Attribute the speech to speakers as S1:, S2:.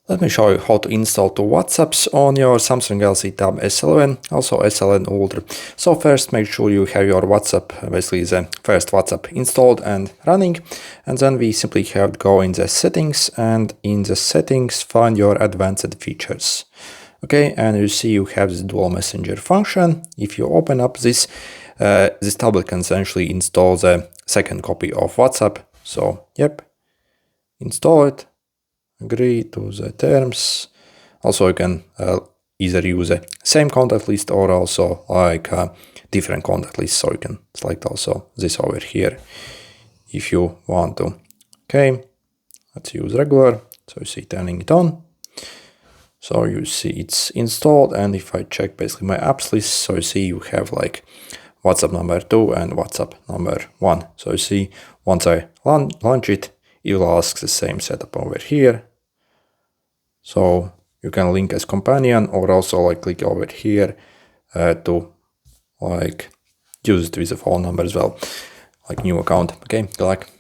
S1: Let me show you how to install two WhatsApps on your Samsung Galaxy Tab S11, also S11 Ultra. So first make sure you have your WhatsApp, basically the first WhatsApp installed and running, and then we simply have to go in the settings, and in the settings find your advanced features. Okay, and you see you have this dual messenger function. If you open up this, this tablet can essentially install the second copy of WhatsApp. So yep, install it. Agree to the terms. Also, you can either use the same contact list or also like different contact lists. So you can select also this over here if you want to. Okay, let's use regular. So you see turning it on. So you see it's installed, and if I check basically my apps list, so you see you have like WhatsApp number 2 and WhatsApp number 1. So you see once I launch it, it will ask the same setup over here. So you can link as companion or also like click over here to like use it with a phone number as well, like new account. Okay, good luck.